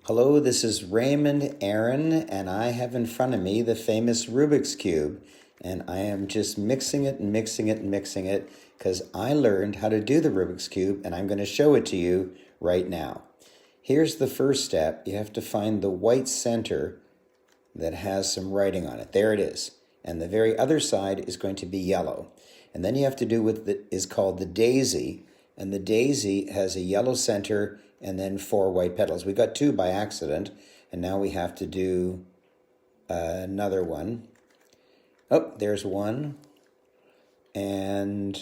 Hello, this is Raymond, Aaron, and I have in front of me the famous Rubik's Cube. And I am just mixing it and mixing it and mixing it because I learned how to do the Rubik's Cube and I'm going to show it to you right now. Here's the first step. You have to find the white center that has some writing on it. There it is. And the very other side is going to be yellow. And then you have to do what is called the daisy. And the daisy has a yellow center and then 4 white petals. We got 2 by accident, and now we have to do another one. Oh, there's one. And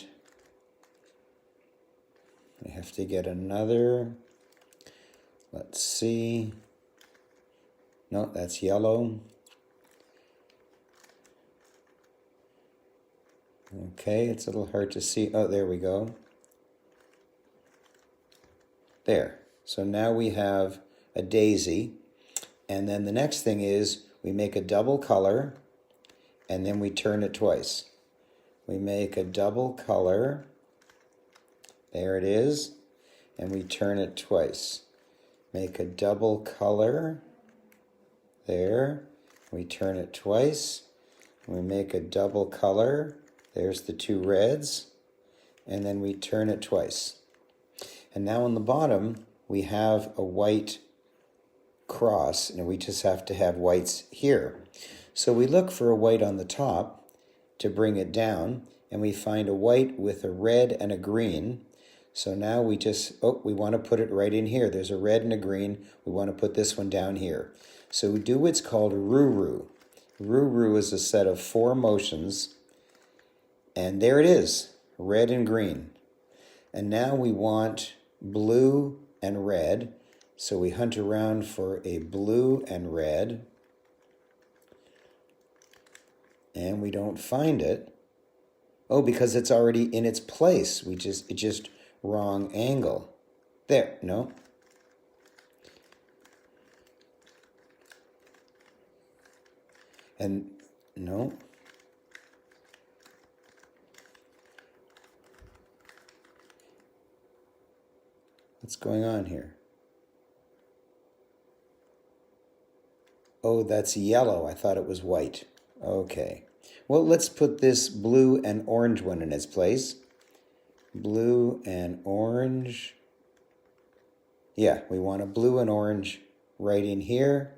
we have to get another. Let's see. No, that's yellow. Okay, it's a little hard to see. Oh, there we go. There. So now we have a daisy. And then the next thing is we make a double color and then we turn it twice. We make a double color. There it is. And we turn it twice. Make a double color. There. We turn it twice. We make a double color. There's the 2 reds. And then we turn it twice. And now on the bottom, we have a white cross, and we just have to have whites here. So we look for a white on the top to bring it down, and we find a white with a red and a green. So now we we want to put it right in here. There's a red and a green. We want to put this one down here. So we do what's called a roo-roo. Roo-roo is a set of 4 motions, and there it is, red and green. And now we want blue and red, so we hunt around for a blue and red, and we don't find it. Oh, because it's already in its place. It's just wrong angle. There, no. And no. What's going on here? Oh, that's yellow. I thought it was white. Okay. Well, let's put this blue and orange one in its place. Blue and orange. Yeah, we want a blue and orange right in here.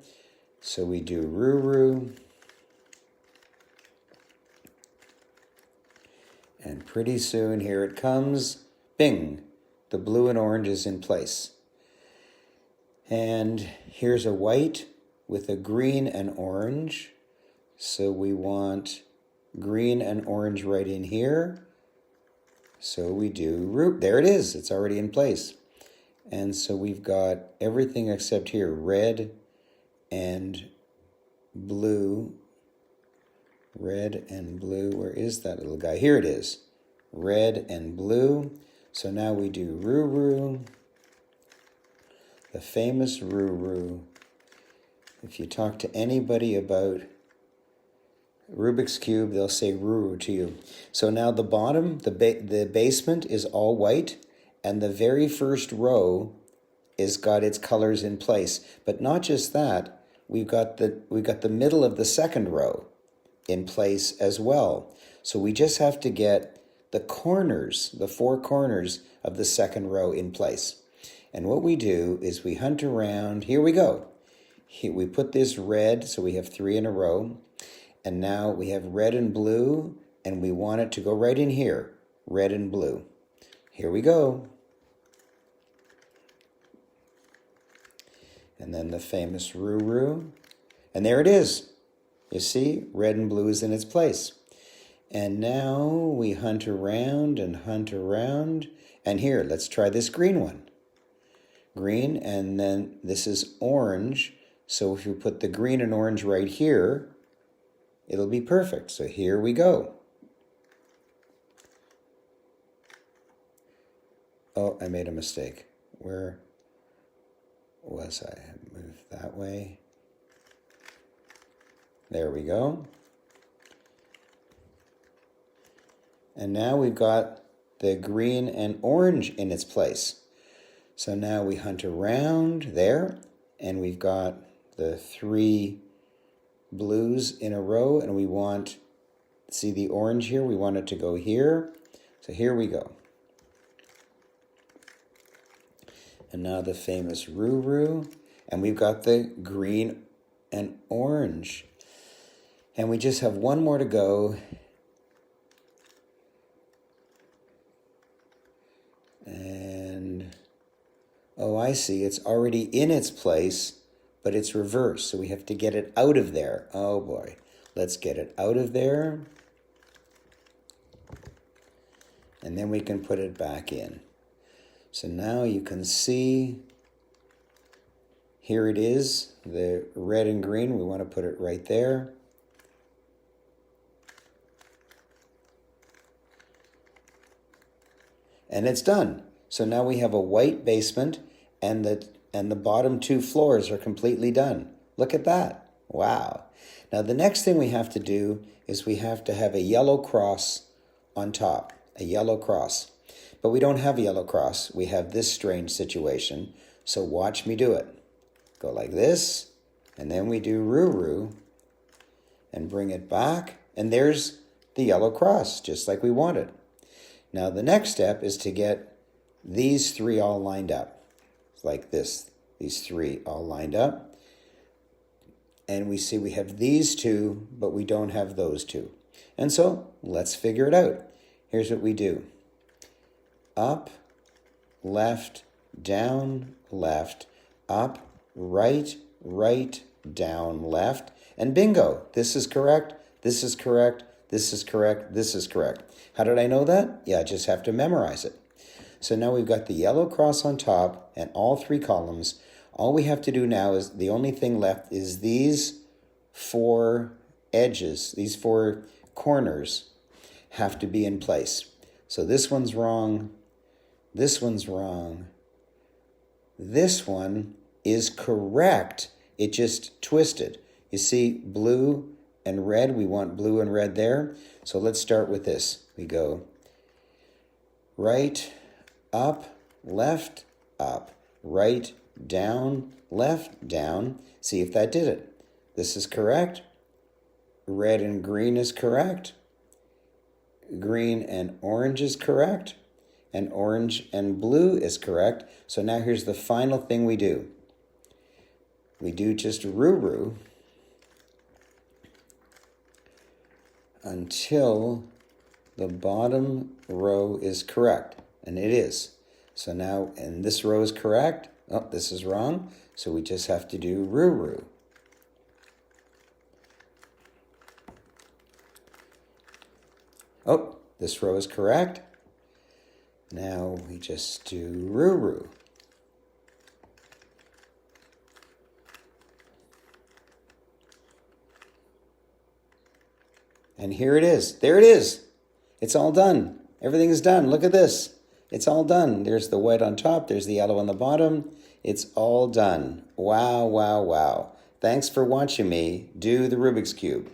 So we do roo-roo. And pretty soon, here it comes. Bing! The blue and orange is in place. And here's a white with a green and orange. So we want green and orange right in here. So we do there it is. It's already in place. And so we've got everything except here, red and blue. Red and blue. Where is that little guy? Here it is. Red and blue. So now we do roo-roo, the famous roo-roo. If you talk to anybody about Rubik's Cube, they'll say roo-roo to you. So now the bottom, the basement is all white, and the very first row is got its colors in place. But not just that, we've got the middle of the second row in place as well. So we just have to get the corners, the 4 corners of the second row in place. And what we do is we hunt around. Here we go. We put this red, so we have 3 in a row. And now we have red and blue, and we want it to go right in here, red and blue. Here we go. And then the famous roo-roo. And there it is. You see, red and blue is in its place. And now we hunt around and hunt around. And here, let's try this green one. Green, and then this is orange. So if you put the green and orange right here, it'll be perfect. So here we go. Oh, I made a mistake. Where was I? I moved that way. There we go. And now we've got the green and orange in its place. So now we hunt around there, and we've got the 3 blues in a row, and we want, see the orange here, we want it to go here. So here we go. And now the famous Ruru, and we've got the green and orange. And we just have one more to go. And, oh, I see, it's already in its place, but it's reversed, so we have to get it out of there. Oh boy, let's get it out of there. And then we can put it back in. So now you can see, here it is, the red and green. We want to put it right there. And it's done. So now we have a white basement, and the bottom 2 floors are completely done. Look at that. Wow. Now the next thing we have to do is we have to have a yellow cross on top, a yellow cross. But we don't have a yellow cross. We have this strange situation. So watch me do it. Go like this, and then we do Ruru, and bring it back, and there's the yellow cross, just like we wanted. Now the next step is to get these 3 all lined up, like this, these 3 all lined up. And we see we have these 2, but we don't have those 2. And so let's figure it out. Here's what we do. Up, left, down, left, up, right, right, down, left, and bingo, this is correct, this is correct, this is correct, this is correct. How did I know that? Yeah, I just have to memorize it. So now we've got the yellow cross on top and all 3 columns. All we have to do now is, the only thing left is these 4 edges, these 4 corners have to be in place. So this one's wrong, this one's wrong, this one is correct, it just twisted. You see blue and red, we want blue and red there. So let's start with this. We go right, up, left, up, right, down, left, down. See if that did it. This is correct. Red and green is correct. Green and orange is correct. And orange and blue is correct. So now here's the final thing we do. We do just Ruru until the bottom row is correct, and it is. So now, and this row is correct. Oh, this is wrong. So we just have to do Ruru. Oh, this row is correct. Now we just do Ruru. And here it is. There it is. It's all done. Everything is done. Look at this. It's all done. There's the white on top. There's the yellow on the bottom. It's all done. Wow, wow, wow. Thanks for watching me do the Rubik's Cube.